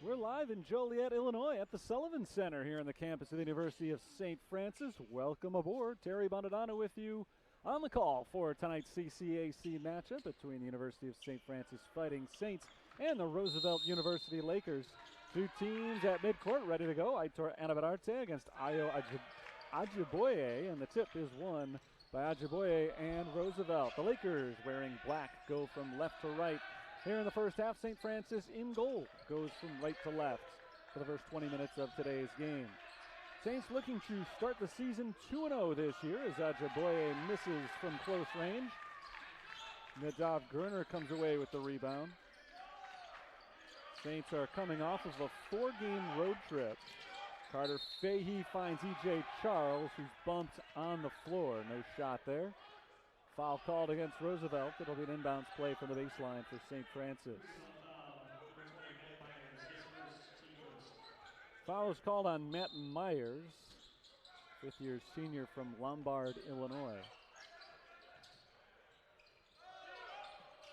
We're live in Joliet, Illinois at the Sullivan Center here on the campus of the University of St. Francis. Welcome aboard. Terry Bonadonna with you on the call for tonight's CCAC matchup between the University of St. Francis Fighting Saints and the Roosevelt University Lakers. Two teams at midcourt ready to go. Aitor Anabararte against Ayo Ajiboye, and the tip is won by Ajiboye and Roosevelt. The Lakers wearing black go from left to right. Here in the first half, St. Francis in goal goes from right to left for the first 20 minutes of today's game. Saints looking to start the season 2-0 this year as Ajiboye misses from close range. Nadav Gurner comes away with the rebound. Saints are coming off of a 4-game road trip. Carter Fahey finds E.J. Charles, who's bumped on the floor. No shot there. Foul called against Roosevelt. It'll be an inbounds play from the baseline for St. Francis. Foul is called on Matt Myers, fifth-year senior from Lombard, Illinois.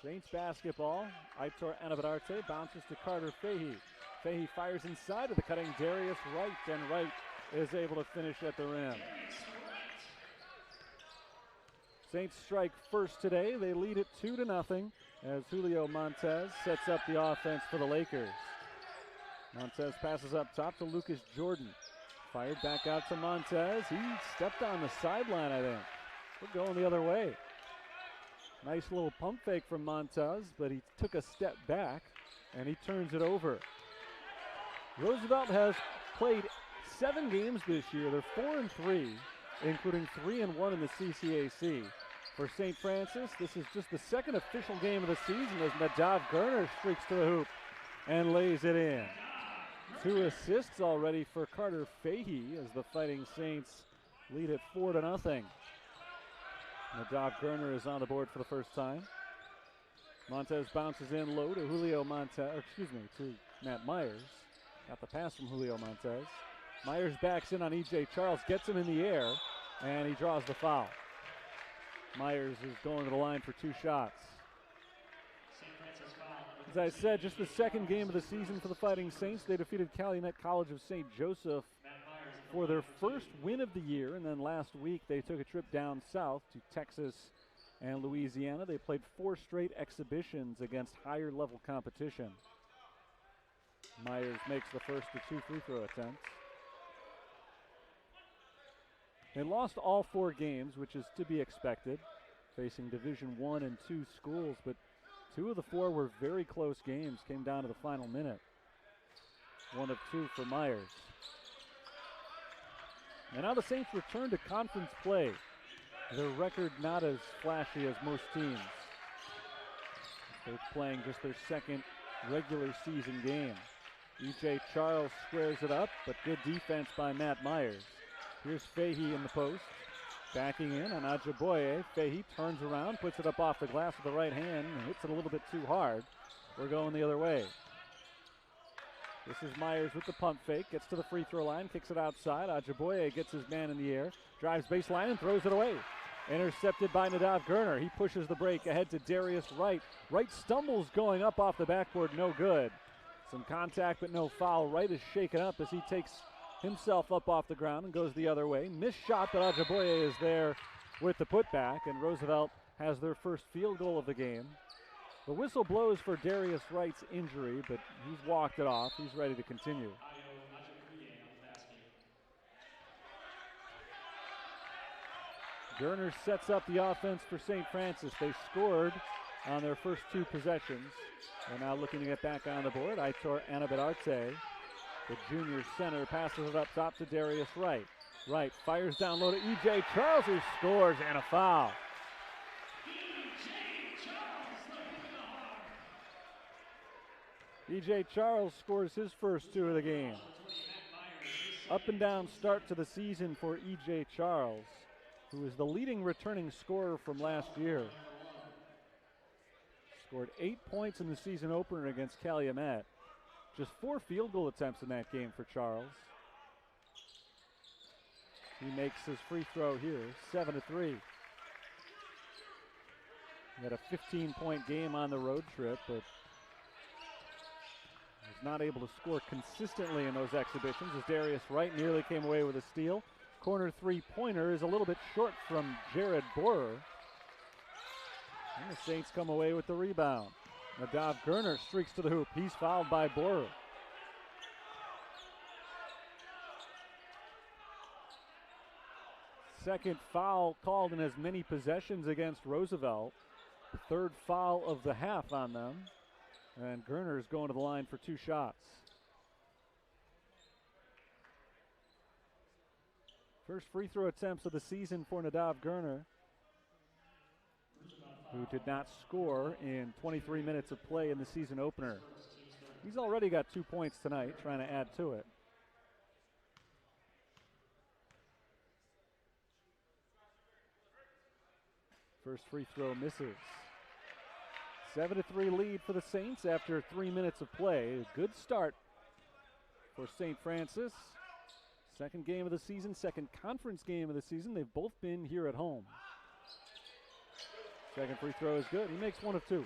Saints basketball. Aitor Anabararte bounces to Carter Fahey. Fahey fires inside with the cutting Darius Wright, and Wright is able to finish at the rim. Saints strike first today. They lead it 2-0 as Julio Montez sets up the offense for the Lakers. Montez passes up top to Lucas Jordan. Fired back out to Montez. He stepped on the sideline, I think. We're going the other way. Nice little pump fake from Montez, but he took a step back and he turns it over. Roosevelt has played 7 games this year. They're 4-3, including 3-1 in the CCAC. For St. Francis, this is just the second official game of the season as Nadav Gurner streaks to the hoop and lays it in. 2 assists already for Carter Fahey as the Fighting Saints lead it 4-0. Nadav Gurner is on the board for the first time. Montez bounces in low to to Matt Myers. Got the pass from Julio Montez. Myers backs in on E.J. Charles, gets him in the air, and he draws the foul. Myers is going to the line for 2 shots. As I said, just the second game of the season for the Fighting Saints. They defeated Calumet College of St. Joseph for their first win of the year, and then last week they took a trip down south to Texas and Louisiana. They played 4 straight exhibitions against higher level competition. Myers makes the first of 2 free throw attempts. They lost all 4 games, which is to be expected, facing Division I and II schools, but 2 of the 4 were very close games, came down to the final minute. 1 of 2 for Myers. And now the Saints return to conference play. Their record not as flashy as most teams. They're playing just their second regular season game. E.J. Charles squares it up, but good defense by Matt Myers. Here's Fahey in the post. Backing in on Ajiboye. Fahey turns around, puts it up off the glass with the right hand, and hits it a little bit too hard. We're going the other way. This is Myers with the pump fake. Gets to the free throw line, kicks it outside. Ajiboye gets his man in the air, drives baseline and throws it away. Intercepted by Nadav Gurner. He pushes the break ahead to Darius Wright. Wright stumbles going up off the backboard, no good. Some contact but no foul. Wright is shaken up as he takes himself up off the ground and goes the other way. Missed shot, but Ajiboye is there with the putback, and Roosevelt has their first field goal of the game. The whistle blows for Darius Wright's injury, but he's walked it off. He's ready to continue. Gurner sets up the offense for St. Francis. They scored on their first 2 possessions. They're now looking to get back on the board. Aitor Anabararte, the junior center, passes it up top to Darius Wright. Wright fires down low to E.J. Charles, who scores, and a foul. E.J. Charles scores his first 2 of the game. Up and down start to the season for E.J. Charles, who is the leading returning scorer from last year. Scored 8 points in the season opener against Calumet. Just 4 field goal attempts in that game for Charles. He makes his free throw here, 7-3. He had a 15-point game on the road trip, but not able to score consistently in those exhibitions, as Darius Wright nearly came away with a steal. Corner three-pointer is a little bit short from Jared Borer. And the Saints come away with the rebound. Nadav Gerner streaks to the hoop. He's fouled by Borer. Second foul called in as many possessions against Roosevelt. The third foul of the half on them. And Gerner's going to the line for 2 shots. First free throw attempts of the season for Nadav Gerner, who did not score in 23 minutes of play in the season opener. He's already got 2 points tonight, trying to add to it. First free throw misses. 7-3 lead for the Saints after 3 minutes of play. A good start for St. Francis. Second game of the season, second conference game of the season. They've both been here at home. Second free throw is good. He makes 1 of 2.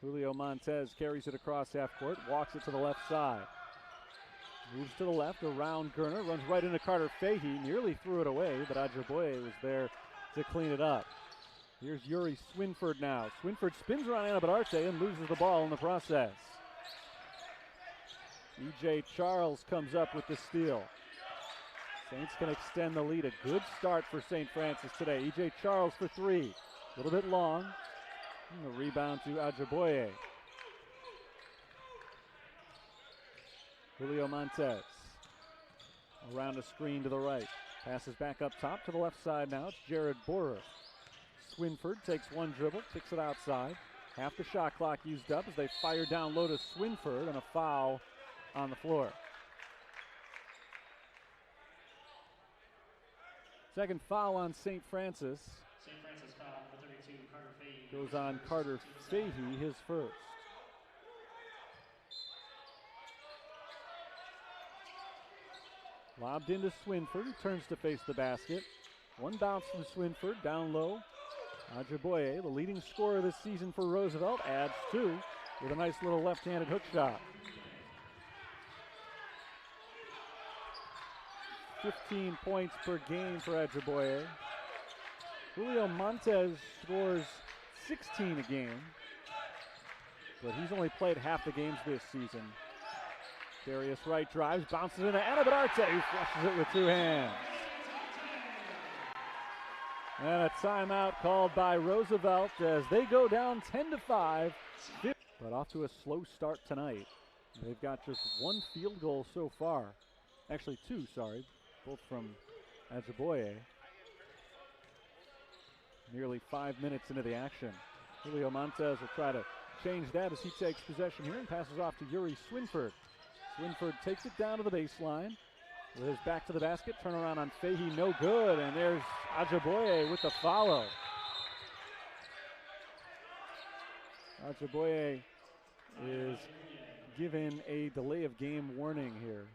Julio Montez carries it across half court, walks it to the left side. Moves to the left around Gerner, runs right into Carter Fahey, nearly threw it away, but Ajaboye was there to clean it up. Here's Yuri Swinford now. Swinford spins around Anabadarte and loses the ball in the process. E.J. Charles comes up with the steal. Saints can extend the lead. A good start for St. Francis today. E.J. Charles for 3. A little bit long. And the rebound to Ajaboye. Julio Montez around a screen to the right. Passes back up top to the left side now. It's Jared Borer. Swinford takes 1 dribble, kicks it outside. Half the shot clock used up as they fire down low to Swinford, and a foul on the floor. Second foul on St. Francis. St. Francis foul, number 32, Carter Fahey. Goes on Carter Fahey, his first. Lobbed into Swinford, who turns to face the basket. 1 bounce from Swinford, down low. Ajaboye, the leading scorer this season for Roosevelt, adds 2 with a nice little left-handed hook shot. 15 points per game for Ajaboye. Julio Montez scores 16 a game, but he's only played half the games this season. Darius Wright drives, bounces into Anabadarte, who flushes it with 2 hands. And a timeout called by Roosevelt as they go down 10-5. But off to a slow start tonight. They've got just 1 field goal so far. Actually 2, sorry. Both from Ajaboye. Nearly 5 minutes into the action. Julio Montez will try to change that as he takes possession here and passes off to Yuri Swinford. Swinford takes it down to the baseline. With his back to the basket, turnaround on Fahey, no good, and there's Ajaboye with the follow. Ajaboye is given a delay of game warning here.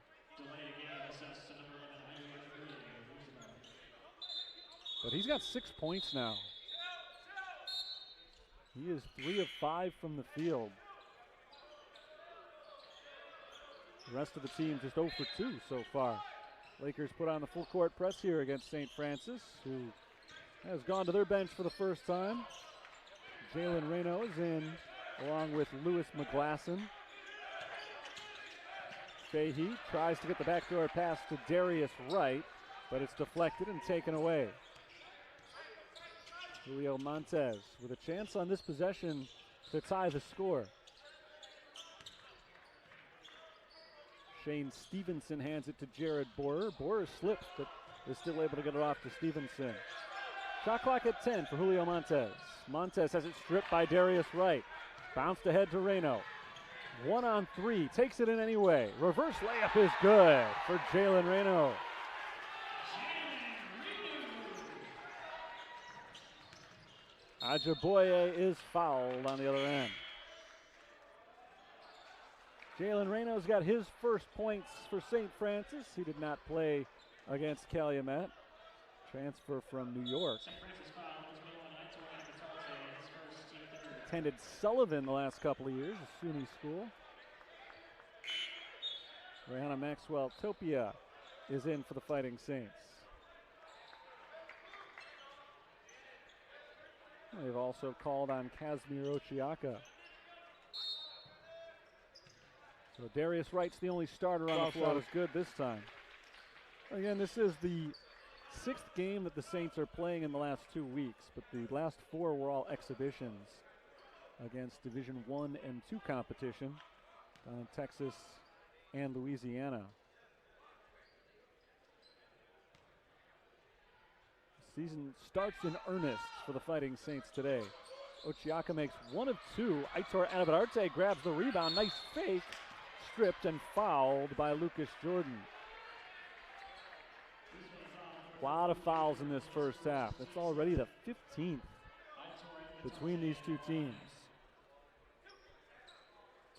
But he's got 6 points now. He is 3 of 5 from the field. The rest of the team just 0 for 2 so far. Lakers put on the full court press here against St. Francis, who has gone to their bench for the first time. Jalen Reno is in, along with Lewis McGlasson. Fahey tries to get the backdoor pass to Darius Wright, but it's deflected and taken away. Julio Montez with a chance on this possession to tie the score. Shane Stevenson hands it to Jared Borer. Borer slips, but is still able to get it off to Stevenson. Shot clock at 10 for Julio Montez. Montez has it stripped by Darius Wright. Bounced ahead to Reno. 1 on 3, takes it in anyway. Reverse layup is good for Jalen Reno. Ajaboye is fouled on the other end. Jalen Reno's got his first points for St. Francis. He did not play against Calumet. Transfer from New York. attended Sullivan the last couple of years, a SUNY school. Rihanna Maxwell Topia is in for the Fighting Saints. They've also called on Kazmir Ochiaka. So Darius Wright's the only starter on the floor. Is good this time. Again, this is the 6th game that the Saints are playing in the last 2 weeks, but the last 4 were all exhibitions against Division I and II competition down in Texas and Louisiana. The season starts in earnest for the Fighting Saints today. Ochiaka makes 1 of 2. Aitor Anabadarte grabs the rebound. Nice fake. Stripped and fouled by Lucas Jordan. A lot of fouls in this first half. It's already the 15th between these two teams.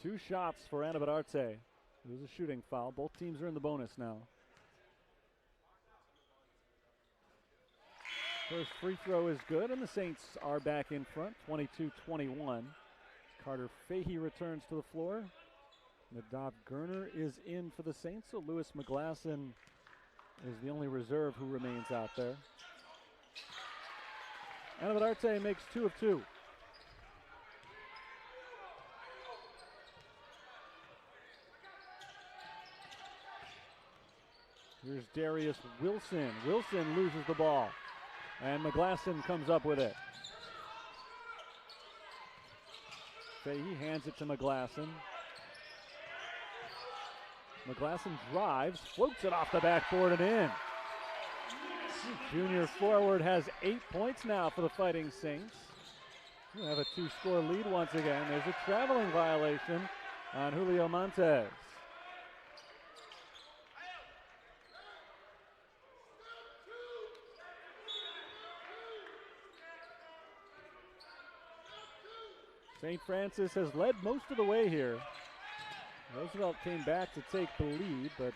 2 shots for Anabadarte. It was a shooting foul. Both teams are in the bonus now. First free throw is good, and the Saints are back in front, 22-21. Carter Fahey returns to the floor. Nadav Gerner is in for the Saints, so Lewis McGlasson is the only reserve who remains out there. Anabadarte makes 2 of 2. Here's Darius Wilson. Wilson loses the ball, and McGlasson comes up with it. Fahey hands it to McGlasson. McGlasson drives, floats it off the backboard and in. Junior forward has 8 points now for the Fighting Saints. We have a 2-score lead once again. There's a traveling violation on Julio Montez. St. Francis has led most of the way here. Roosevelt came back to take the lead, but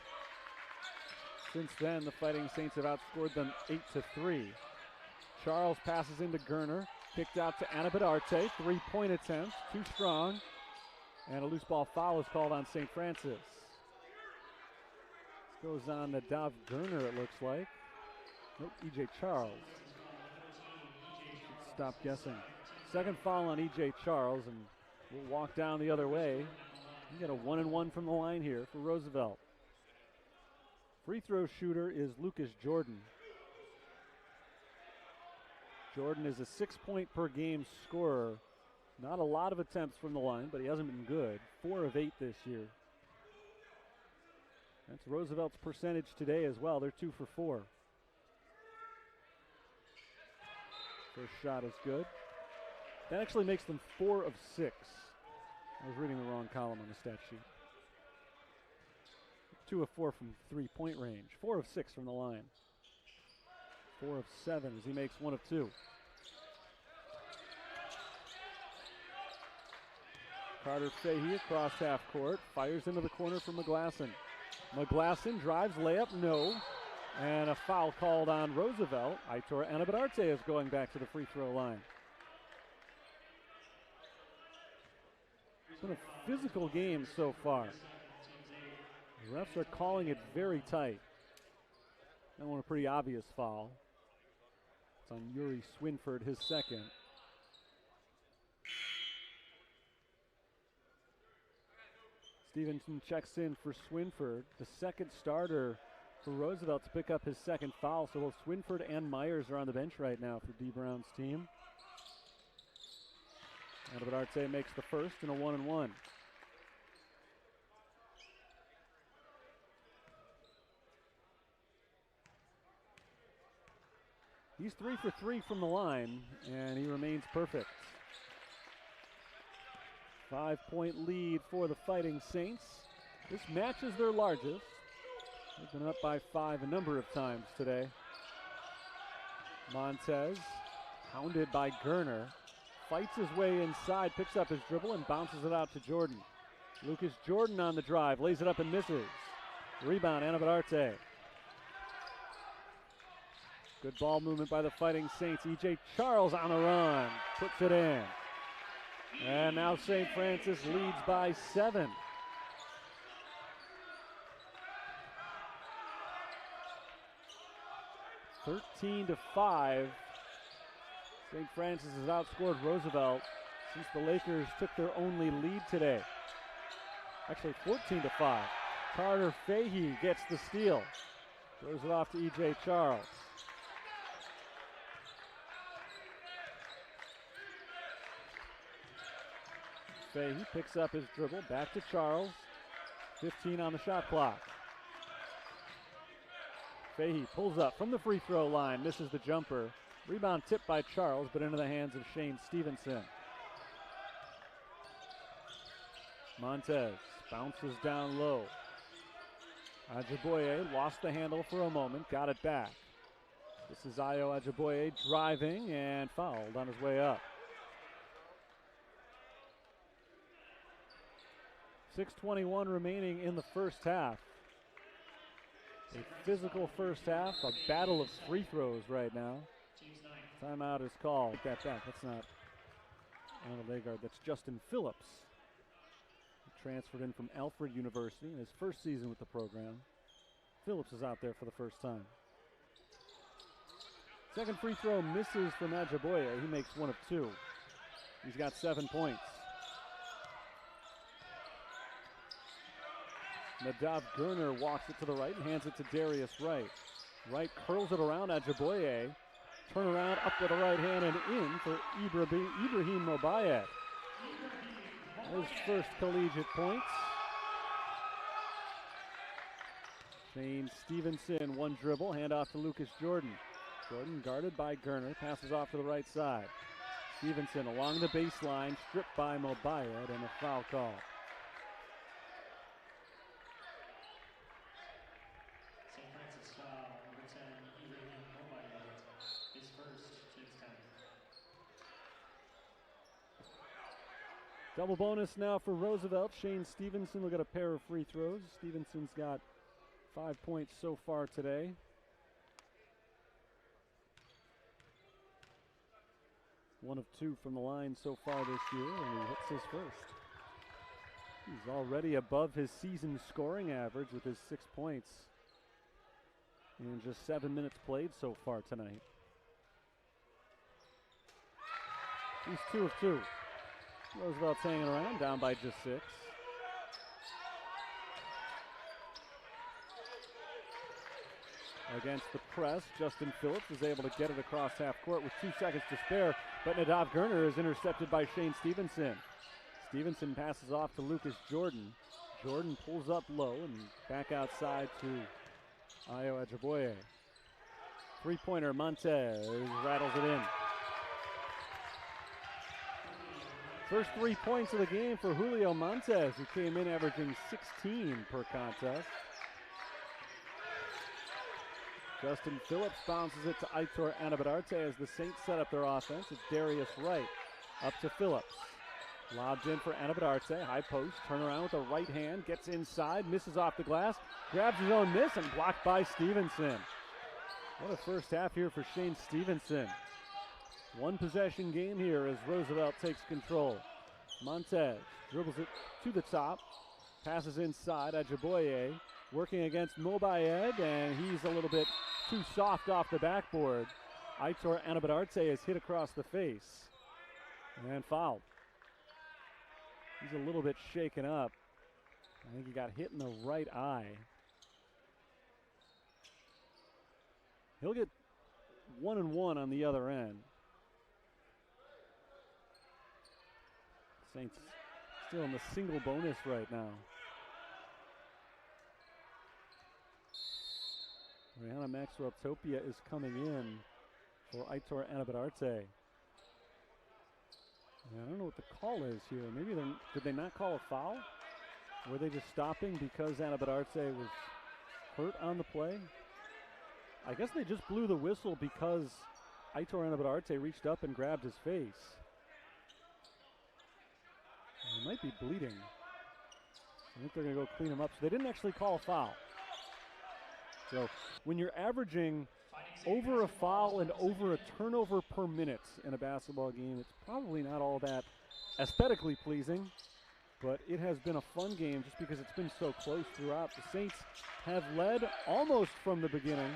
since then the Fighting Saints have outscored them 8-3. Charles passes into Gerner, kicked out to Anabadarte, 3-point attempt, too strong, and a loose ball foul is called on St. Francis. This goes on to Nadav Gerner, it looks like. Nope, E.J. Charles. Stop guessing. Second foul on E.J. Charles, and we'll walk down the other way. You get a 1-and-1 from the line here for Roosevelt. Free throw shooter is Lucas Jordan. Jordan is a 6-point per game scorer. Not a lot of attempts from the line, but he hasn't been good. 4 of 8 this year. That's Roosevelt's percentage today as well. They're 2 for 4. First shot is good. That actually makes them 4 of 6. I was reading the wrong column on the stat sheet. 2 of 4 from 3-point range. 4 of 6 from the line. 4 of 7 as he makes 1 of 2. Carter Fahey across half court. Fires into the corner for McGlasson. McGlasson drives, layup, no. And a foul called on Roosevelt. Aitor Anabadarte is going back to the free throw line. It's been a physical game so far. The refs are calling it very tight. That one a pretty obvious foul. It's on Yuri Swinford, his second. Stevenson checks in for Swinford, the second starter for Roosevelt to pick up his second foul. So both Swinford and Myers are on the bench right now for D. Brown's team. Anabadarte makes the first and a 1-and-1. He's 3 for 3 from the line, and he remains perfect. 5-point lead for the Fighting Saints. This match is their largest. They've been up by 5 a number of times today. Montez, hounded by Gerner, fights his way inside, picks up his dribble, and bounces it out to Jordan. Lucas Jordan on the drive, lays it up and misses. Rebound, Anabadarte. Good ball movement by the Fighting Saints. E.J. Charles on the run, puts it in. And now St. Francis leads by 7. (13-5). St. Francis has outscored Roosevelt since the Lakers took their only lead today. Actually, 14-5. Carter Fahey gets the steal. Throws it off to E.J. Charles. Fahey picks up his dribble, back to Charles. 15 on the shot clock. Fahey pulls up from the free throw line, misses the jumper. Rebound tipped by Charles, but into the hands of Shane Stevenson. Montez bounces down low. Ajiboye lost the handle for a moment, got it back. This is Ayo Ajiboye driving and fouled on his way up. 6:21 remaining in the first half. A physical first half, a battle of free throws right now. Timeout is called. That's not Arnold Agard, that's Justin Phillips. He transferred in from Alfred University in his first season with the program. Phillips is out there for the first time. Second free throw misses from Ajiboye. He makes 1 of 2. He's got 7 points. Nadav Gurner walks it to the right and hands it to Darius Wright. Wright curls it around Ajiboye. Turn around, up with the right hand and in for Ibrahim Mobayed. His first collegiate points. Shane Stevenson, 1 dribble, handoff to Lucas Jordan. Jordan guarded by Gurner, passes off to the right side. Stevenson along the baseline, stripped by Mobayed, and a foul call. St. Francis foul, number 10, Ibrahim Mobayed, his first, team's 10. Double bonus now for Roosevelt. Shane Stevenson will get a pair of free throws. Stevenson's got 5 points so far today. One of 2 from the line so far this year, and he hits his first. He's already above his season scoring average with his 6 points in just 7 minutes played so far tonight. He's 2 of 2. Roosevelt's hanging around, down by just 6. Against the press, Justin Phillips is able to get it across half court with 2 seconds to spare, but Nadav Gurner is intercepted by Shane Stevenson. Stevenson passes off to Lucas Jordan. Jordan pulls up low and back outside to Ayo Ajiboye. 3-pointer, Montez rattles it in. First 3 points of the game for Julio Montez, who came in averaging 16 per contest. Justin Phillips bounces it to Aitor Anabadarte as the Saints set up their offense. It's Darius Wright up to Phillips. Lobbed in for Anabadarte, high post, turn around with the right hand, gets inside, misses off the glass, grabs his own miss and blocked by Stevenson. What a first half here for Shane Stevenson. 1 possession game here as Roosevelt takes control. Montez dribbles it to the top, passes inside, Ajiboye working against Mobayed, and he's a little bit too soft off the backboard. Aitor Anabadarte is hit across the face and fouled. He's a little bit shaken up. I think he got hit in the right eye. He'll get 1 and 1 on the other end. Saints still in the single bonus right now. Rihanna Maxwell Topia is coming in for Aitor Anabadarte. I don't know what the call is here. Maybe did they not call a foul? Were they just stopping because Anabadarte was hurt on the play? I guess they just blew the whistle because Aitor Anabadarte reached up and grabbed his face. He might be bleeding. I think they're going to go clean him up. So they didn't actually call a foul. So when you're averaging over a foul and over a turnover per minute in a basketball game. It's probably not all that aesthetically pleasing, but it has been a fun game just because it's been so close throughout. The Saints have led almost from the beginning.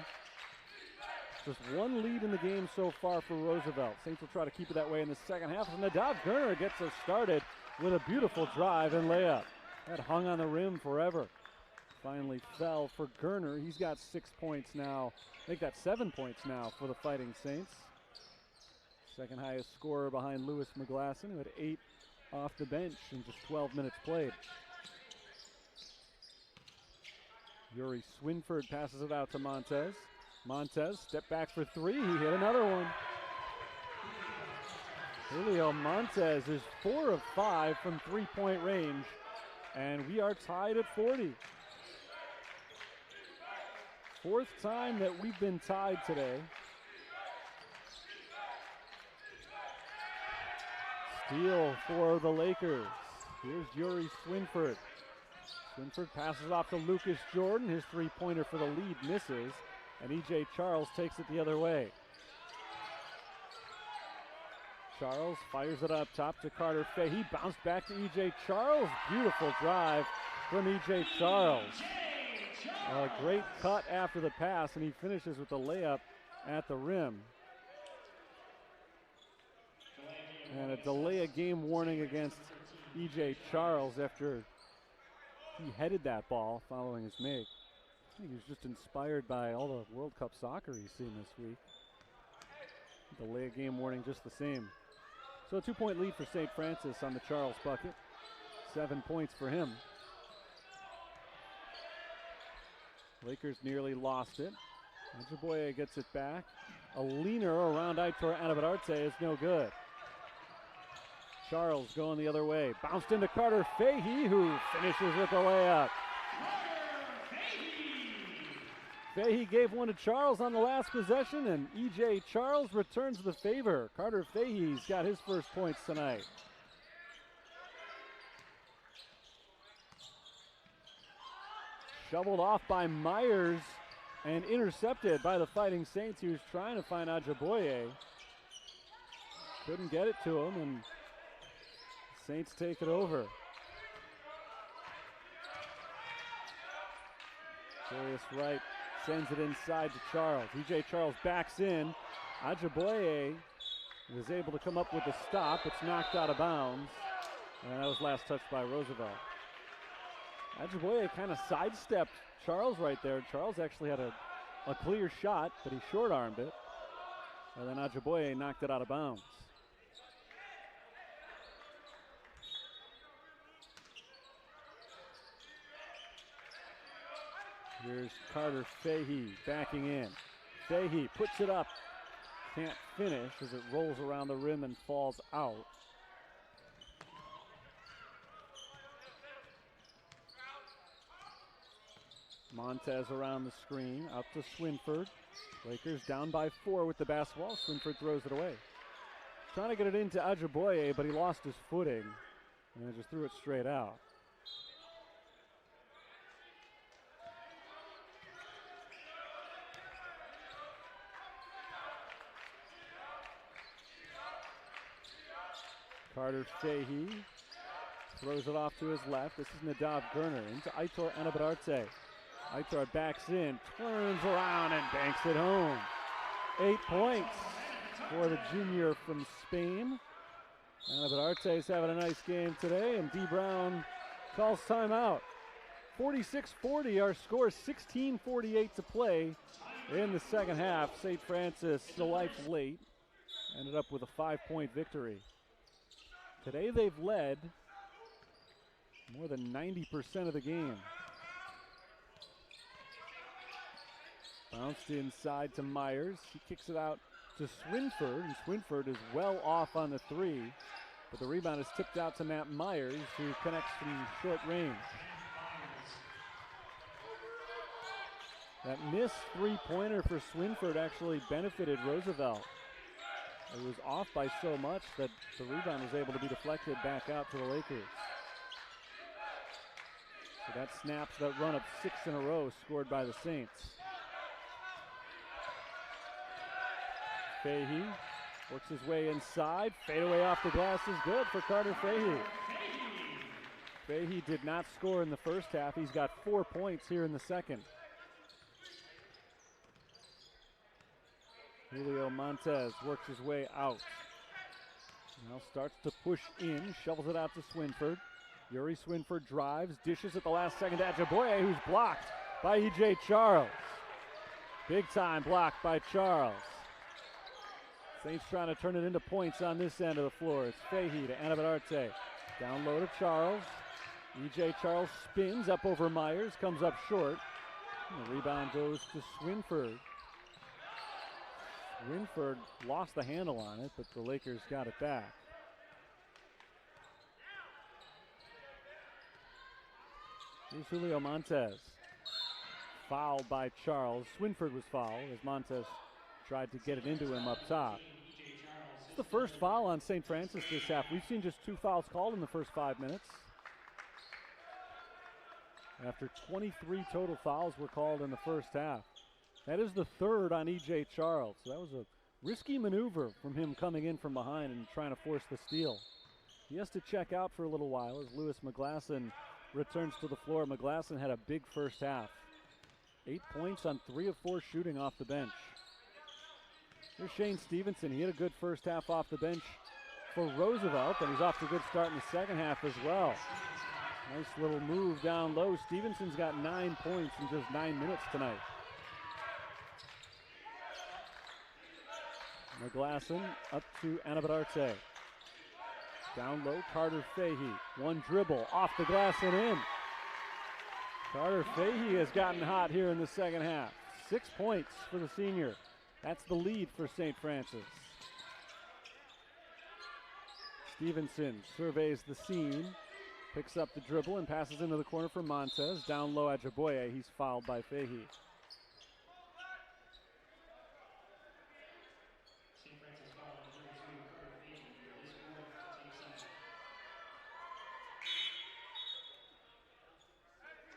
Just one lead in the game so far for Roosevelt. Saints will try to keep it that way in the second half. And Nadav Gurner gets us started with a beautiful drive and layup. That hung on the rim forever. Finally fell for Gurner. He's got 6 points now. I think that's 7 points now for the Fighting Saints. Second highest scorer behind Lewis McGlasson, who had 8 off the bench in just 12 minutes played. Yuri Swinford passes it out to Montez. Montez, step back for 3. He hit another one. Julio Montez is 4 of 5 from three-point range, and we are tied at 40. Fourth time that we've been tied today. Steal for the Lakers. Here's Yuri Swinford. Swinford passes off to Lucas Jordan. His three-pointer for the lead misses, and E.J. Charles takes it the other way. Charles fires it up top to Carter Fahey. Bounced back to E.J. Charles. Beautiful drive from E.J. Charles. A great cut after the pass, and he finishes with the layup at the rim. And a delay of game warning against E.J. Charles after he headed that ball following his make. I think he was just inspired by all the World Cup soccer he's seen this week. Delay of game warning just the same. So a 2-point lead for St. Francis on the Charles bucket. 7 points for him. Lakers nearly lost it. Ajiboye gets it back. A leaner around Aitor Anabararte is no good. Charles going the other way. Bounced into Carter Fahey, who finishes with the layup. Fahey gave one to Charles on the last possession, and E.J. Charles returns the favor. Carter Fahey's got his first points tonight. Shoveled off by Myers and intercepted by the Fighting Saints. He was trying to find Ajiboye. Couldn't get it to him, and Saints take it over. Darius Wright sends it inside to Charles. E.J. Charles backs in. Ajiboye was able to come up with the stop. It's knocked out of bounds. And that was last touched by Roosevelt. Ajiboye kind of sidestepped Charles right there. Charles actually had a clear shot, but he short-armed it. And then Ajiboye knocked it out of bounds. Here's Carter Fahey backing in. Fahey puts it up. Can't finish as it rolls around the rim and falls out. Montez around the screen, up to Swinford. Lakers down by 4 with the basketball. Swinford throws it away. Trying to get it into Ajiboye, but he lost his footing and just threw it straight out. Carter Fahey throws it off to his left. This is Nadav Gurner into Aitor Anabararte. Aitor backs in, turns around, and banks it home. 8 points for the junior from Spain. Anabararte is having a nice game today, and D. Brown calls timeout. 46-40, our score, 16:48 to play in the second half. St. Francis, the life late, ended up with a 5-point victory. Today they've led more than 90% of the game. Bounced inside to Myers. He kicks it out to Swinford, and Swinford is well off on the 3, but the rebound is tipped out to Matt Myers, who connects from short range. That missed three-pointer for Swinford actually benefited Roosevelt. It was off by so much that the rebound was able to be deflected back out to the Lakers. So that snaps that run of 6 in a row scored by the Saints. Fahey works his way inside. Fadeaway off the glass is good for Carter Fahey. Fahey did not score in the first half. He's got 4 points here in the second. Julio Montez works his way out. Now starts to push in, shovels it out to Swinford. Yuri Swinford drives, dishes at the last second to Ajiboye, who's blocked by E.J. Charles. Big time block by Charles. Saints trying to turn it into points on this end of the floor. It's Fahey to Anabadarte. Down low to Charles. E.J. Charles spins up over Myers, comes up short. And the rebound goes to Swinford. Swinford lost the handle on it, but the Lakers got it back. Here's Julio Montez. Fouled by Charles. Swinford was fouled as Montez tried to get it into him up top. It's the first foul on St. Francis this half. We've seen just 2 fouls called in the first 5 minutes. After 23 total fouls were called in the first half. That is the third on E.J. Charles. So that was a risky maneuver from him coming in from behind and trying to force the steal. He has to check out for a little while as Lewis McGlasson returns to the floor. McGlasson had a big first half. 8 points on 3 of 4 shooting off the bench. Here's Shane Stevenson. He had a good first half off the bench for Roosevelt, and he's off to a good start in the second half as well. Nice little move down low. Stevenson's got 9 points in just 9 minutes tonight. McGlasson up to Anabadarte. Down low, Carter Fahey. One dribble, off the glass and in. Carter Fahey has gotten hot here in the second half. 6 points for the senior. That's the lead for St. Francis. Stevenson surveys the seam, picks up the dribble and passes into the corner for Montez. Down low, Ajiboye. He's fouled by Fahey.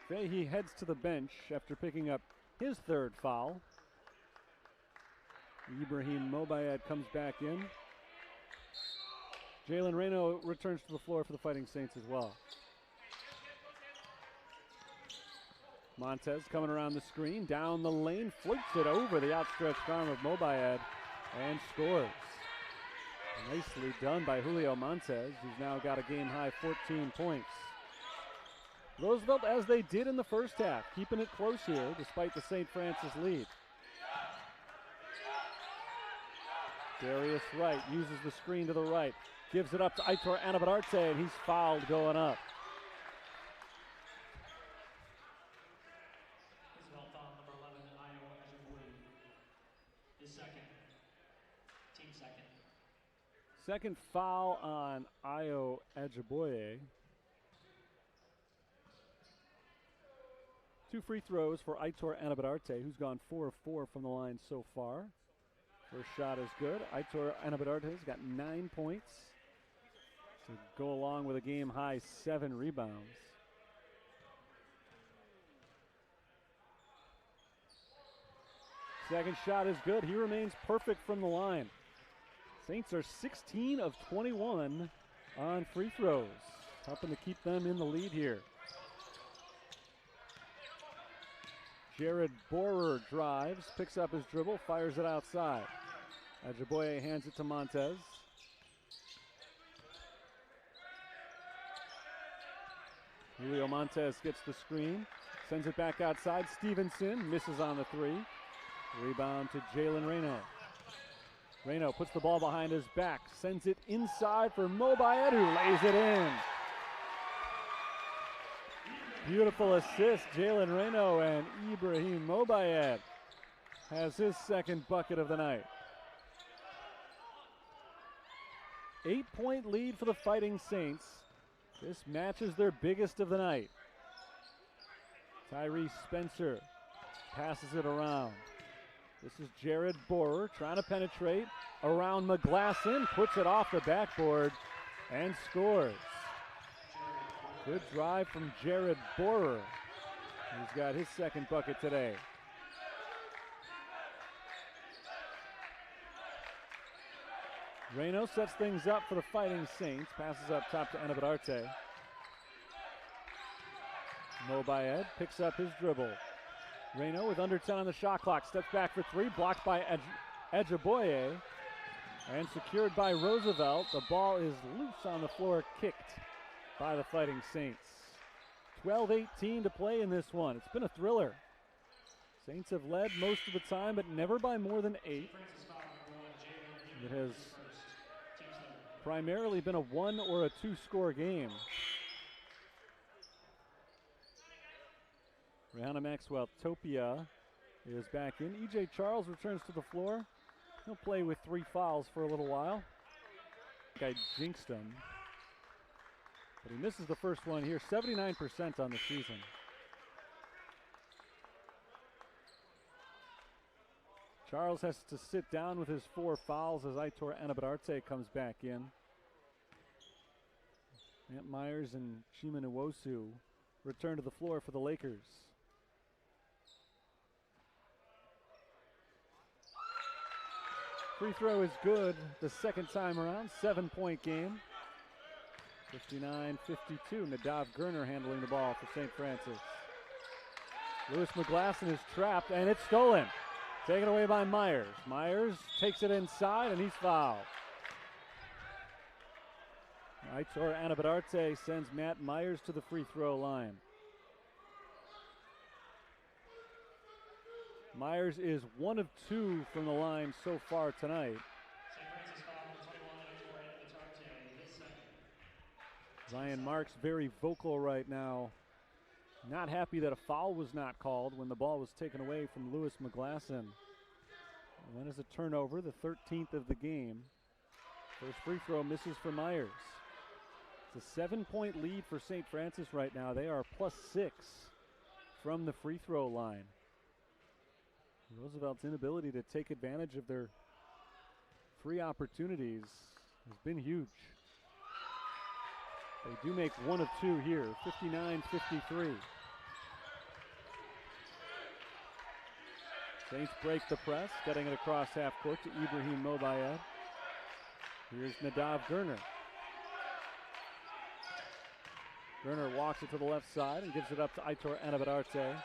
Fahey heads to the bench after picking up his third foul. Ibrahim Mobayed comes back in. Jalen Reno returns to the floor for the Fighting Saints as well. Montez coming around the screen, down the lane, flips it over the outstretched arm of Mobayed and scores. Nicely done by Julio Montez, who's now got a game-high 14 points. Roosevelt, as they did in the first half, keeping it close here despite the St. Francis lead. Darius Wright uses the screen to the right, gives it up to Aitor Anabadarte, and he's fouled going up. Roosevelt foul number 11, Aitor Ajiboye. His second. Team second. Second foul on Aitor Ajiboye. 2 free throws for Aitor Anabadarte, who's gone 4 of 4 from the line so far. First shot is good. Aitor Anabadarte's got 9 points to go along with a game-high 7 rebounds. Second shot is good. He remains perfect from the line. Saints are 16 of 21 on free throws, helping to keep them in the lead here. Jared Borer drives, picks up his dribble, fires it outside. Ajiboye hands it to Montez. Julio Montez gets the screen, sends it back outside. Stevenson misses on the 3. Rebound to Jalen Reno. Reno puts the ball behind his back, sends it inside for Mobayed, who lays it in. Beautiful assist, Jalen Reno, and Ibrahim Mobayed has his second bucket of the night. 8-point lead for the Fighting Saints. This matches their biggest of the night. Tyrese Spencer passes it around. This is Jared Borer trying to penetrate around McGlasson, puts it off the backboard and scores. Good drive from Jared Borer. He's got his second bucket today. Reno sets things up for the Fighting Saints. Passes up top to Anabadarte. Mobayed picks up his dribble. Reno with under 10 on the shot clock. Steps back for three. Blocked by Ejiboye. And secured by Roosevelt. The ball is loose on the floor. Kicked by the Fighting Saints. 12-18 to play in this one. It's been a thriller. Saints have led most of the time, but never by more than 8. It has primarily been a 1 or a 2 score game. Rihanna Maxwell Topia is back in. E.J. Charles returns to the floor. He'll play with 3 fouls for a little while. I jinxed him. But he misses the first one here. 79% on the season. Charles has to sit down with his 4 fouls as Aitor Anabadarte comes back in. Matt Myers and Chima Nwosu return to the floor for the Lakers. Free throw is good the second time around. 7-point game. 59-52. Nadav Gurner handling the ball for St. Francis. Lewis McGlasson is trapped, and it's stolen. Taken away by Myers. Myers takes it inside, and he's fouled. Aitor Anabadarte sends Matt Myers to the free throw line. Myers is 1 of 2 from the line so far tonight. Ryan Marks very vocal right now. Not happy that a foul was not called when the ball was taken away from Lewis McGlasson. And that is a turnover, the 13th of the game. First free throw misses for Myers. It's a 7-point lead for St. Francis right now. They are +6 from the free throw line. Roosevelt's inability to take advantage of their free opportunities has been huge. They do make 1 of 2 here, 59-53. Saints break the press, getting it across half court to Ibrahim Mobayed. Here's Nadav Gurner. Gurner walks it to the left side and gives it up to Aitor Anabadarte.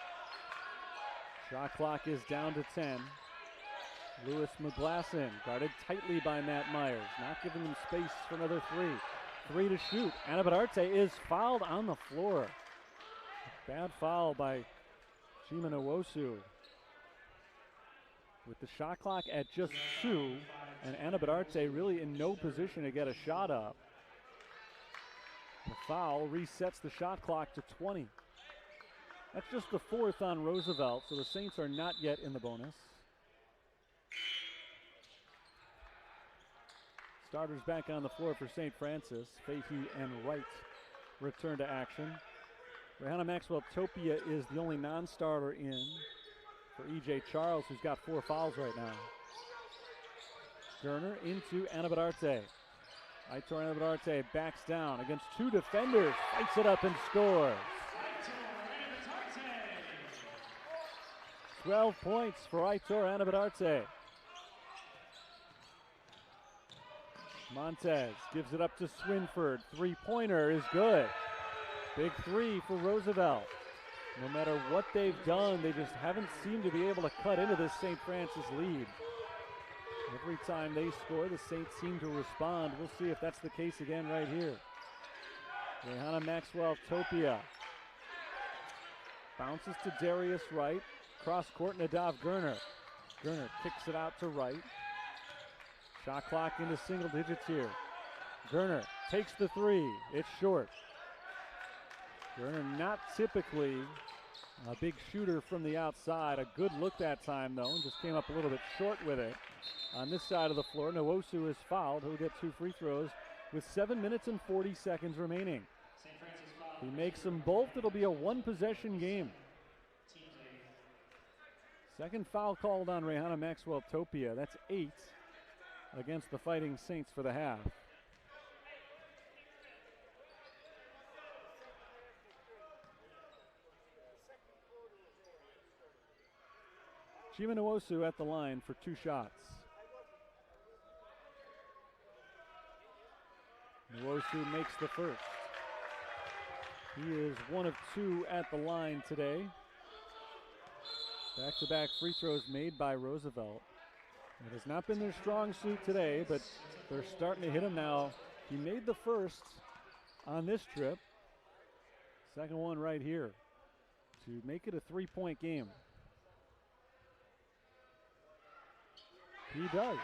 Shot clock is down to 10. Lewis McGlasson guarded tightly by Matt Myers, not giving him space for another 3. 3 to shoot. Anabadarte is fouled on the floor. Bad foul by Chima Nwosu. With the shot clock at just 2, and Anabadarte really in no position to get a shot up. The foul resets the shot clock to 20. That's just the 4th on Roosevelt, so the Saints are not yet in the bonus. Starters back on the floor for St. Francis. Fahey and Wright return to action. Rihanna Maxwell Topia is the only non-starter in for E.J. Charles, who's got 4 fouls right now. Gurner into Anabadarte. Aitor Anabadarte backs down against 2 defenders, fights it up and scores. 12 points for Aitor Anabadarte. Montez gives it up to Swinford. 3-pointer is good. Big 3 for Roosevelt. No matter what they've done, they just haven't seemed to be able to cut into this St. Francis lead. Every time they score, the Saints seem to respond. We'll see if that's the case again right here. Rihanna Maxwell Topia bounces to Darius Wright. Cross court, Nadav Gurner. Gurner kicks it out to Wright. Shot clock into single digits here. Gurner takes the 3. It's short. Gurner not typically a big shooter from the outside. A good look that time, though, and just came up a little bit short with it. On this side of the floor, Nwosu is fouled. He'll get 2 free throws with 7 minutes and 40 seconds remaining. He makes them both. It'll be a 1-possession game. Second foul called on Rihanna Maxwell Topia. That's 8 against the Fighting Saints for the half. Chima Nwosu at the line for 2 shots. Nwosu makes the first. He is 1 of 2 at the line today. Back-to-back free throws made by Roosevelt. It has not been their strong suit today, but they're starting to hit him now. He made the first on this trip. Second one right here to make it a 3-point game. He does.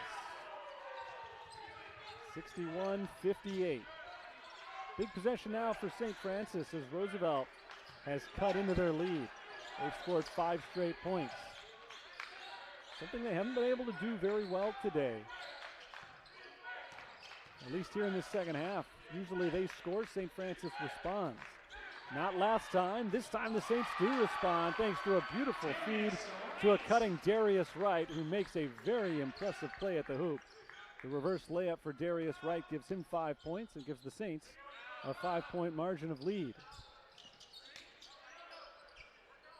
61-58. Big possession now for St. Francis as Roosevelt has cut into their lead. They've scored 5 straight points. Something they haven't been able to do very well today. At least here in the second half. Usually they score, St. Francis responds. Not last time. This time the Saints do respond thanks to a beautiful feed to a cutting Darius Wright, who makes a very impressive play at the hoop. The reverse layup for Darius Wright gives him 5 points and gives the Saints a 5-point margin of lead.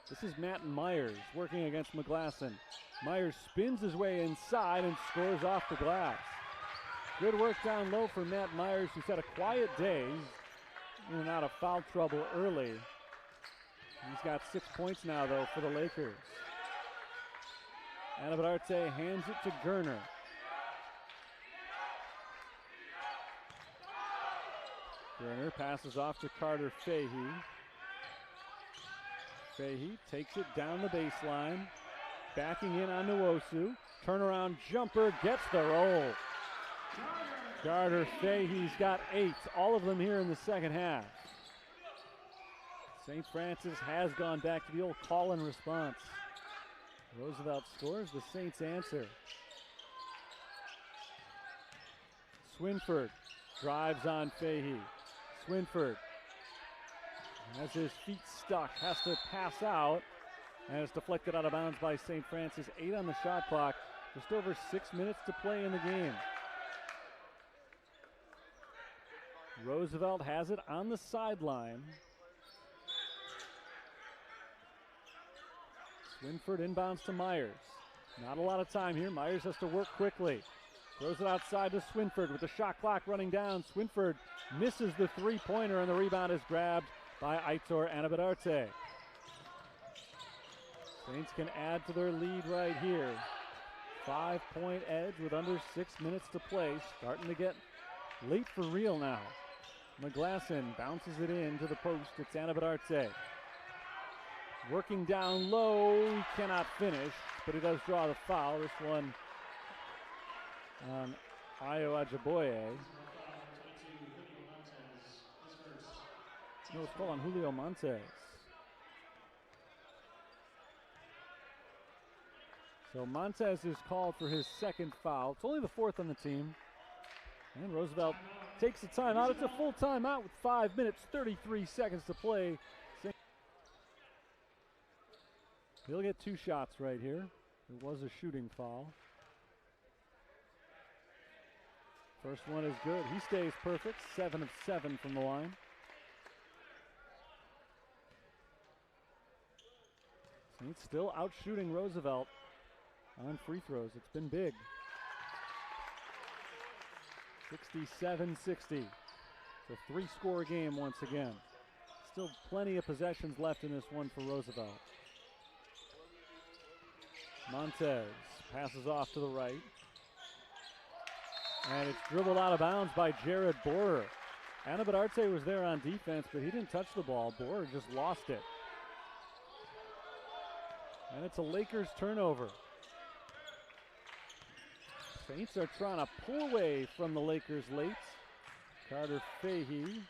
This is Matt Myers working against McGlasson. Myers spins his way inside and scores off the glass. Good work down low for Matt Myers, who's had a quiet day. He's in and out of foul trouble early. He's got 6 points now, though, for the Lakers. Anabadarte hands it to Gerner. Gerner passes off to Carter Fahey. Fahey takes it down the baseline. Backing in on Nwosu. Turnaround jumper, gets the roll. Carter Fahey's got 8, all of them here in the second half. St. Francis has gone back to the old call and response. Roosevelt scores, the Saints answer. Swinford drives on Fahey. Swinford has his feet stuck, has to pass out, and it's deflected out of bounds by St. Francis. 8 on the shot clock, just over 6 minutes to play in the game. Roosevelt has it on the sideline. Swinford inbounds to Myers. Not a lot of time here. Myers has to work quickly. Throws it outside to Swinford with the shot clock running down. Swinford misses the three-pointer, and the rebound is grabbed by Aitor Anabadarte. Saints can add to their lead right here. 5-point edge with under 6 minutes to play. Starting to get late for real now. McGlasson bounces it in to the post. It's Anabadarte. Working down low, he cannot finish, but he does draw the foul. This one on Ayo Ajiboye. No, it's called on Julio Montez. So Montez is called for his second foul. It's only the 4th on the team. And Roosevelt takes the timeout. It's a full timeout with 5 minutes, 33 seconds to play. He'll get 2 shots right here. It was a shooting foul. First one is good. He stays perfect. 7 of 7 from the line. Saints still out shooting Roosevelt on free throws. It's been big. 67-60. It's a 3-score game once again. Still plenty of possessions left in this one for Roosevelt. Montez passes off to the right. And it's dribbled out of bounds by Jared Borer. Anabadarte was there on defense, but he didn't touch the ball. Borer just lost it. And it's a Lakers turnover. Saints are trying to pull away from the Lakers late. Carter Fahey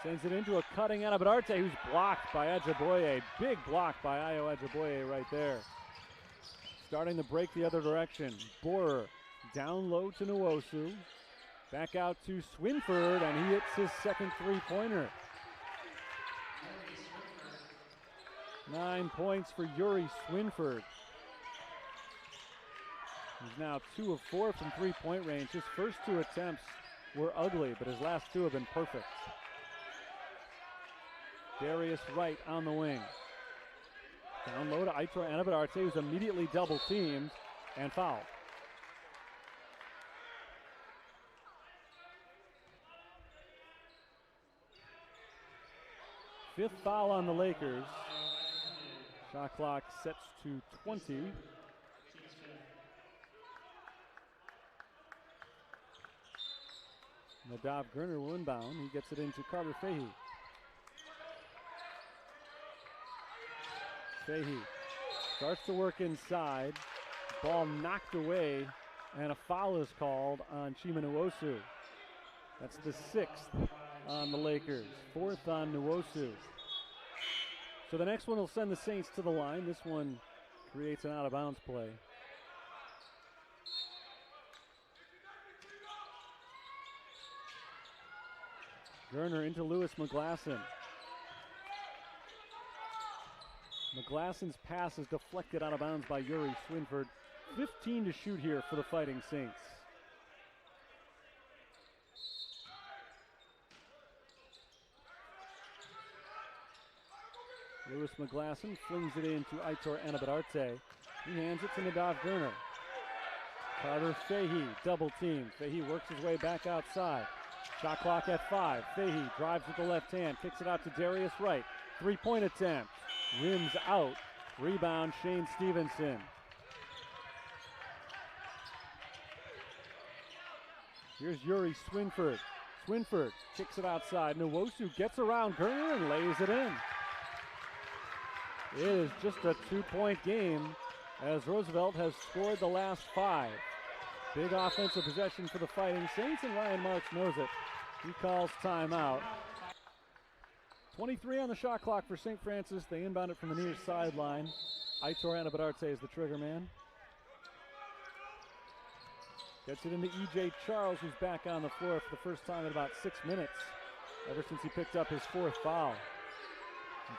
sends it into a cutting Anabadarte, who's blocked by Ajiboye. Big block by Ayo Ajiboye right there. Starting to break the other direction. Borer down low to Nwosu. Back out to Swinford, and he hits his second three-pointer. 9 points for Yuri Swinford. He's now 2 of 4 from three-point range. His first 2 attempts were ugly, but his last 2 have been perfect. Darius Wright on the wing. Down low to Aitor Anabadarte, who's immediately double-teamed and fouled. Fifth foul on the Lakers. Shot clock sets to 20. Nadav Gurner will inbound. He gets it into Carter Fahey. Fahey starts to work inside. Ball knocked away, and a foul is called on Chima Nwosu. That's the 6th on the Lakers, 4th on Nwosu. So the next one will send the Saints to the line. This one creates an out-of-bounds play. Gurner into Lewis McGlasson. McGlasson's pass is deflected out of bounds by Yuri Swinford. 15 to shoot here for the Fighting Saints. Lewis McGlasson flings it into Aitor Anabadarte. He hands it to Nadav Gurner. Carter Fahey, double team. Fahey works his way back outside. Shot clock at 5. Fahey drives with the left hand, kicks it out to Darius Wright. Three-point attempt. Rims out. Rebound, Shane Stevenson. Here's Yuri Swinford. Swinford kicks it outside. Nwosu gets around Gurner and lays it in. It is just a 2-point game as Roosevelt has scored the last 5. Big offensive possession for the Fighting Saints, and Ryan Marks knows it. He calls timeout. 23 on the shot clock for St. Francis. They inbound it from the near sideline. Aitor Anabadarte is the trigger man. Gets it into E.J. Charles, who's back on the floor for the first time in about 6 minutes, ever since he picked up his 4th foul.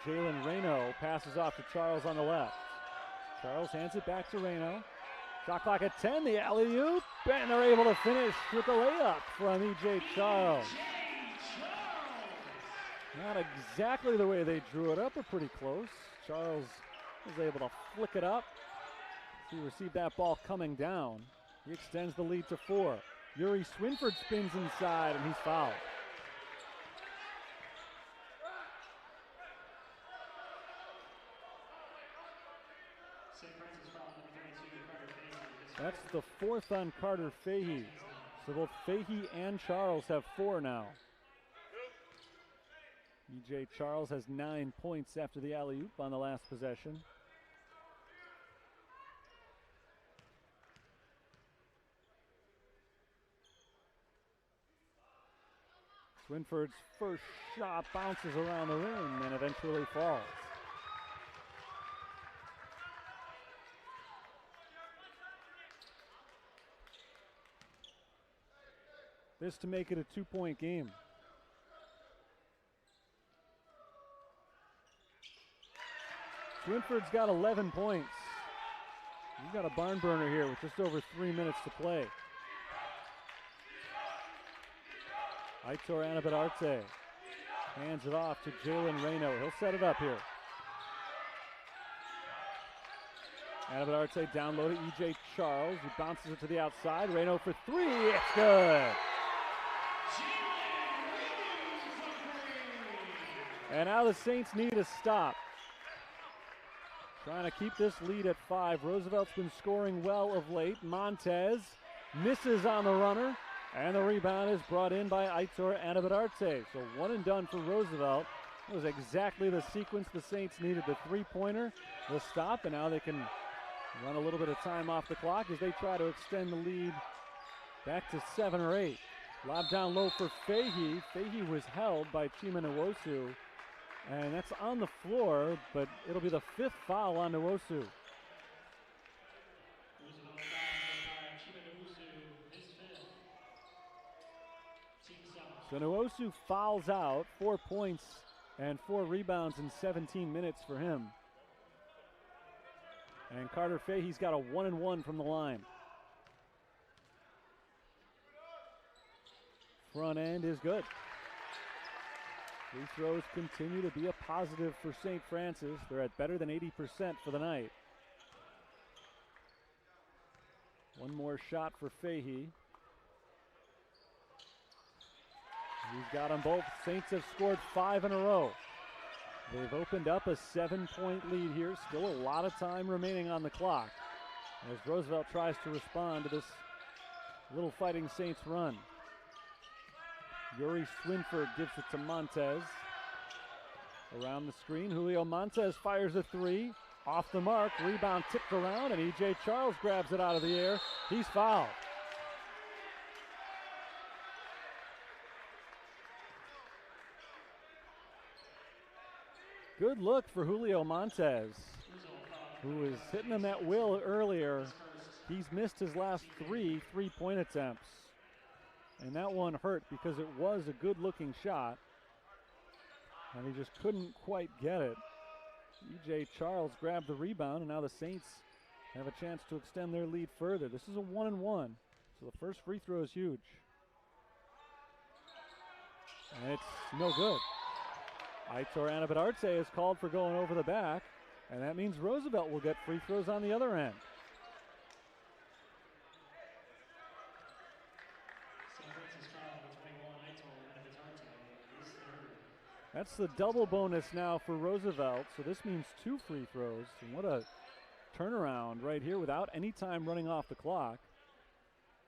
Jalen Reno passes off to Charles on the left. Charles hands it back to Reno. Shot clock at 10, the alley-oop, and they're able to finish with a layup from E.J. Charles. Not exactly the way they drew it up, but pretty close. Charles was able to flick it up. He received that ball coming down. He extends the lead to 4. Yuri Swinford spins inside, and he's fouled. That's the 4th on Carter Fahey. So both Fahey and Charles have 4 now. E.J. Charles has 9 points after the alley-oop on the last possession. Swinford's first shot bounces around the rim and eventually falls. This to make it a 2-point game. Swinford's got 11 points. He's got a barn burner here with just over 3 minutes to play. Aitor Anabadarte hands it off to Jalen Reno. He'll set it up here. Anabadarte down low to E.J. Charles. He bounces it to the outside. Reno for 3. It's good. And now the Saints need a stop. Trying to keep this lead at 5. Roosevelt's been scoring well of late. Montez misses on the runner, and the rebound is brought in by Aitor Anabadarte. So one and done for Roosevelt. It was exactly the sequence the Saints needed. The three-pointer, the stop, and now they can run a little bit of time off the clock as they try to extend the lead back to 7 or 8. Lob down low for Fahey. Fahey was held by Chima Nwosu. And that's on the floor, but it'll be the 5th foul on Nwosu. So Nwosu fouls out, 4 points and 4 rebounds in 17 minutes for him. And Carter Fahey's got a 1-and-1 from the line. Front end is good. Free throws continue to be a positive for St. Francis. They're at better than 80% for the night. One more shot for Fahey. He's got them both. Saints have scored 5 in a row. They've opened up a 7-point lead here. Still a lot of time remaining on the clock as Roosevelt tries to respond to this little Fighting Saints run. Yuri Swinford gives it to Montez. Around the screen, Julio Montez fires a three. Off the mark, rebound tipped around, and E.J. Charles grabs it out of the air. He's fouled. Good look for Julio Montez, who was hitting them at will earlier. He's missed his last three-point attempts. And that one hurt because it was a good-looking shot. And he just couldn't quite get it. E.J. Charles grabbed the rebound, and now the Saints have a chance to extend their lead further. This is a 1-1, so the first free throw is huge. And it's no good. Aitor Anabadarte is called for going over the back, and that means Roosevelt will get free throws on the other end. That's the double bonus now for Roosevelt, so this means 2 free throws. And what a turnaround right here without any time running off the clock.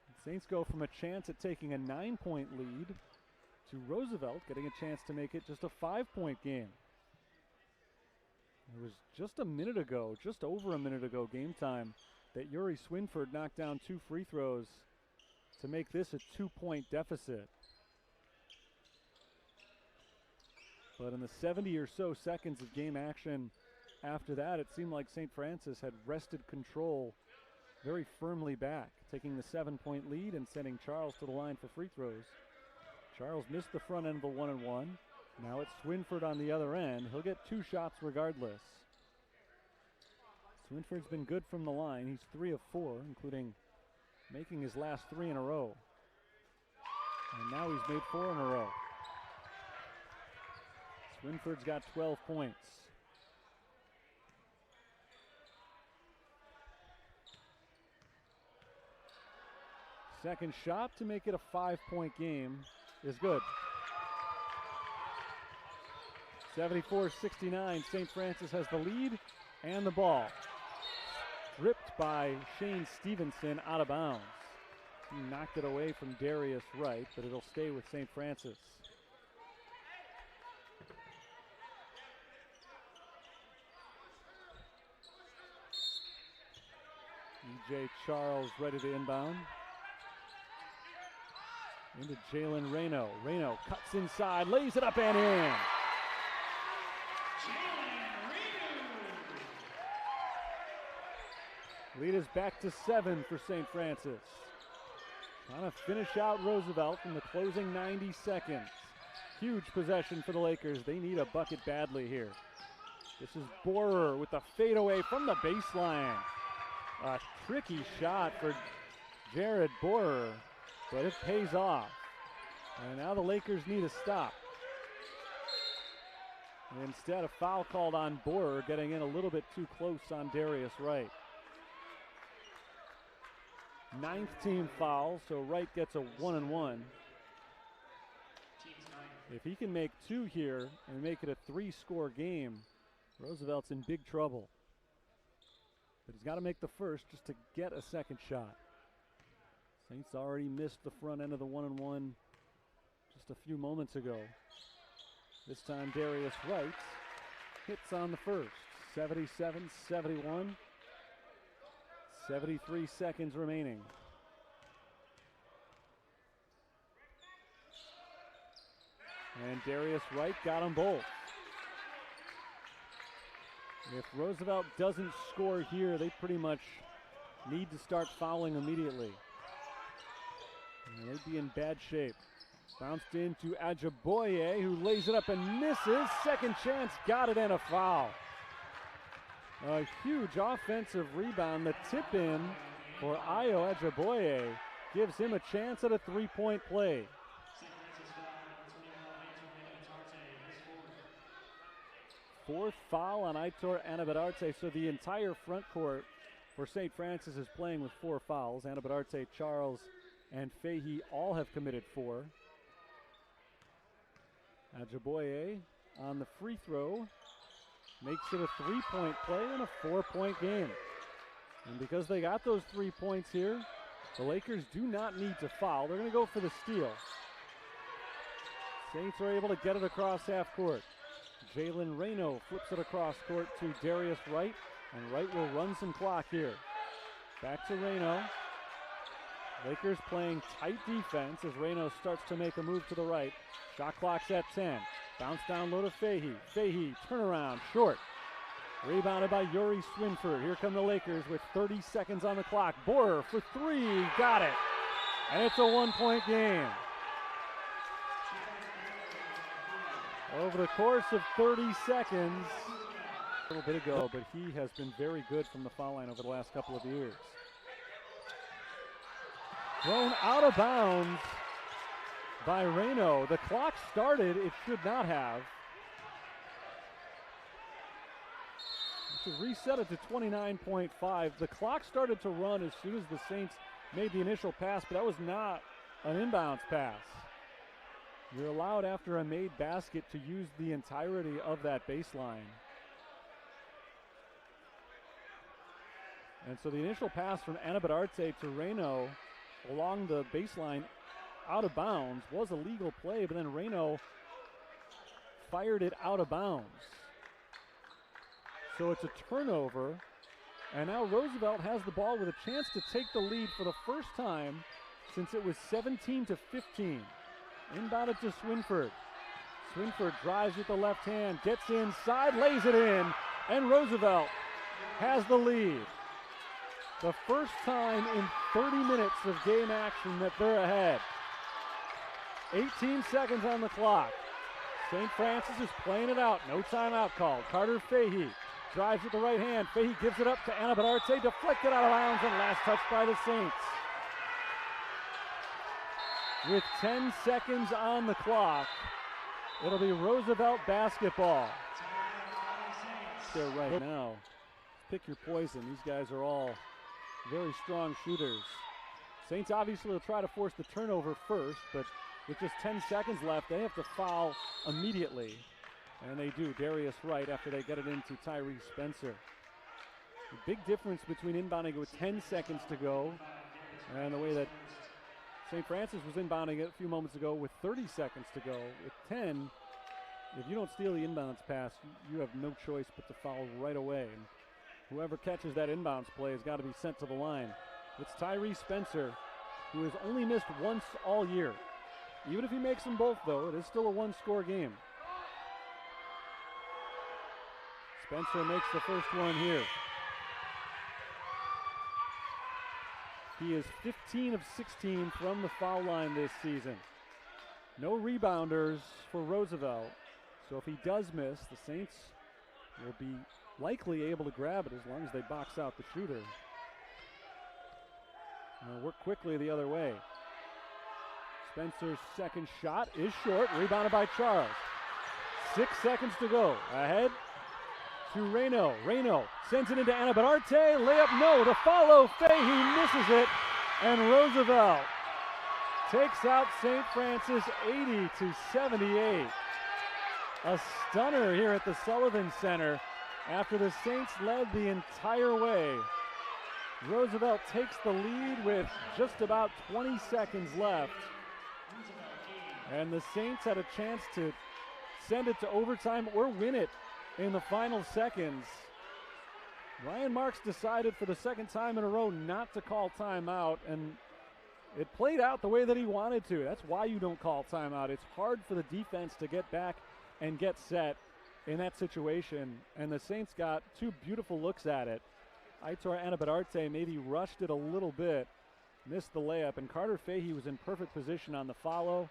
The Saints go from a chance at taking a 9-point lead to Roosevelt getting a chance to make it just a 5-point game. It was just a minute ago, just over a minute ago game time, that Yuri Swinford knocked down 2 free throws to make this a 2-point deficit. But in the 70 or so seconds of game action after that, it seemed like St. Francis had wrested control very firmly back, taking the 7-point lead and sending Charles to the line for free throws. Charles missed the front end of the 1-1. Now it's Swinford on the other end. He'll get 2 shots regardless. Swinford's been good from the line. He's 3 of 4, including making his last 3 in a row. And now he's made 4 in a row. Swinford's got 12 points. Second shot to make it a 5-point game is good. 74-69, St. Francis has the lead and the ball. Ripped by Shane Stevenson out of bounds. He knocked it away from Darius Wright, but it'll stay with St. Francis. E.J. Charles ready to inbound. Into Jalen Reno. Reno cuts inside, lays it up and in. Lead is back to 7 for St. Francis. Trying to finish out Roosevelt in the closing 90 seconds. Huge possession for the Lakers. They need a bucket badly here. This is Borer with the fadeaway from the baseline. A tricky shot for Jared Borer, but it pays off. And now the Lakers need a stop. Instead, a foul called on Borer, getting in a little bit too close on Darius Wright. 9th team foul, so Wright gets a 1-and-1. If he can make 2 here and make it a 3-score game, Roosevelt's in big trouble. But he's got to make the first just to get a second shot. Saints already missed the front end of the 1-and-1 just a few moments ago. This time Darius Wright hits on the first. 77-71. 73 seconds remaining. And Darius Wright got them both. If Roosevelt doesn't score here, they pretty much need to start fouling immediately. And they'd be in bad shape. Bounced into Ajiboye, who lays it up and misses. Second chance, got it, and a foul. A huge offensive rebound. The tip in for Ayo Ajiboye gives him a chance at a 3-point play. Fourth foul on Aitor Anabadarte, so the entire front court for St. Francis is playing with 4 fouls. Anabadarte, Charles, and Fahey all have committed 4. Ajiboye on the free throw makes it a 3-point play and a 4-point game. And because they got those 3 points here, the Lakers do not need to foul. They're going to go for the steal. Saints are able to get it across half court. Jalen Reno flips it across court to Darius Wright, and Wright will run some clock here. Back to Reno. Lakers playing tight defense as Reno starts to make a move to the right. Shot clock's at 10. Bounce down low to Fahey. Fahey, turnaround, short. Rebounded by Yuri Swinford. Here come the Lakers with 30 seconds on the clock. Borer for three, got it. And it's a 1-point game. Over the course of 30 seconds, a little bit ago, but he has been very good from the foul line over the last couple of years. Thrown out of bounds by Reno. The clock started, it should not have. To reset it to 29.5. The clock started to run as soon as the Saints made the initial pass, but that was not an inbounds pass. You're allowed after a made basket to use the entirety of that baseline. And so the initial pass from Anabadarte to Reno along the baseline out of bounds was a legal play, but then Reno fired it out of bounds. So it's a turnover, and now Roosevelt has the ball with a chance to take the lead for the first time since it was 17-15. Inbounded to Swinford. Swinford drives with the left hand, gets inside, lays it in, and Roosevelt has the lead. The first time in 30 minutes of game action that they're ahead. 18 seconds on the clock. St. Francis is playing it out. No timeout called. Carter Fahey drives with the right hand. Fahey gives it up to Anabadarte, deflected out of bounds, and last touch by the Saints. With 10 seconds on the clock, it'll be Roosevelt basketball. There right now. Pick your poison. These guys are all very strong shooters. Saints obviously will try to force the turnover first, but with just 10 seconds left, they have to foul immediately. And they do. Darius Wright after they get it into Tyrese Spencer. The big difference between inbounding with 10 seconds to go and the way that St. Francis was inbounding it a few moments ago with 30 seconds to go. With 10, if you don't steal the inbounds pass, you have no choice but to foul right away. And whoever catches that inbounds play has got to be sent to the line. It's Tyrese Spencer, who has only missed once all year. Even if he makes them both, though, it is still a one-score game. Spencer makes the first one here. He is 15 of 16 from the foul line this season. No rebounders for Roosevelt. So if he does miss, the Saints will be likely able to grab it as long as they box out the shooter. And they'll work quickly the other way. Spencer's second shot is short, rebounded by Charles. 6 seconds to go. Ahead to Reno. Reno sends it into Anabadarte. Layup, no. The follow, Fahey misses it. And Roosevelt takes out St. Francis 80-78. A stunner here at the Sullivan Center after the Saints led the entire way. Roosevelt takes the lead with just about 20 seconds left. And the Saints had a chance to send it to overtime or win it in the final seconds. Ryan Marks decided for the second time in a row not to call timeout, and it played out the way that he wanted to. That's why you don't call timeout. It's hard for the defense to get back and get set in that situation, and the Saints got two beautiful looks at it. Aitor Anabadarte maybe rushed it a little bit, missed the layup, and Carter Fahey was in perfect position on the follow.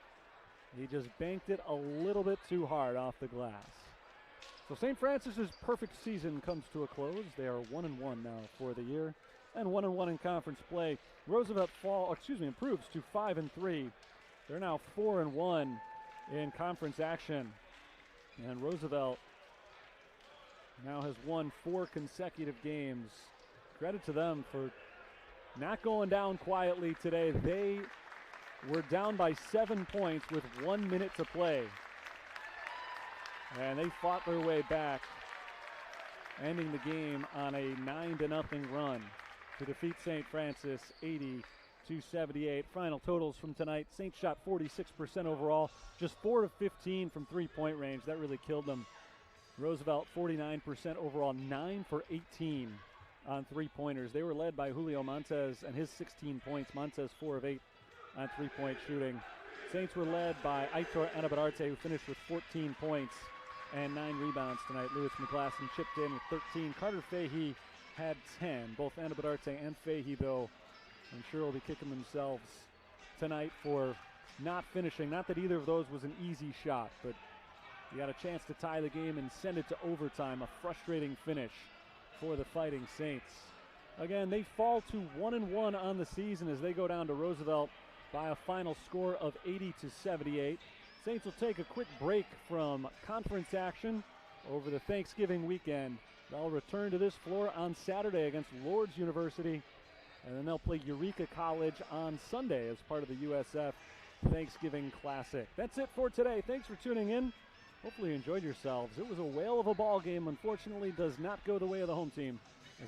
He just banked it a little bit too hard off the glass. So St. Francis's perfect season comes to a close. They are 1-1 now for the year, and 1-1 in conference play. Roosevelt improves to 5-3. They're now 4-1 in conference action, and Roosevelt now has won 4 consecutive games. Credit to them for not going down quietly today. They were down by 7 points with 1 minute to play. And they fought their way back ending the game on a 9-0 run to defeat St. Francis 80-78. Final totals from tonight: Saints shot 46% overall, just 4 of 15 from three-point range. That really killed them. Roosevelt 49% overall, 9 for 18 on three-pointers. They were led by Julio Montez and his 16 points. Montez 4 of 8 on three-point shooting. Saints were led by Aitor who finished with 14 points and 9 rebounds tonight. Lewis McClassen chipped in with 13. Carter Fahey had 10. Both Anabadarte and Fahey, though, I'm sure will be kicking themselves tonight for not finishing. Not that either of those was an easy shot, but you got a chance to tie the game and send it to overtime. A frustrating finish for the Fighting Saints. Again, they fall to 1-1 on the season as they go down to Roosevelt by a final score of 80-78. Saints will take a quick break from conference action over the Thanksgiving weekend. They'll return to this floor on Saturday against Lourdes University, and then they'll play Eureka College on Sunday as part of the USF Thanksgiving Classic. That's it for today. Thanks for tuning in. Hopefully you enjoyed yourselves. It was a whale of a ball game. Unfortunately, does not go the way of the home team.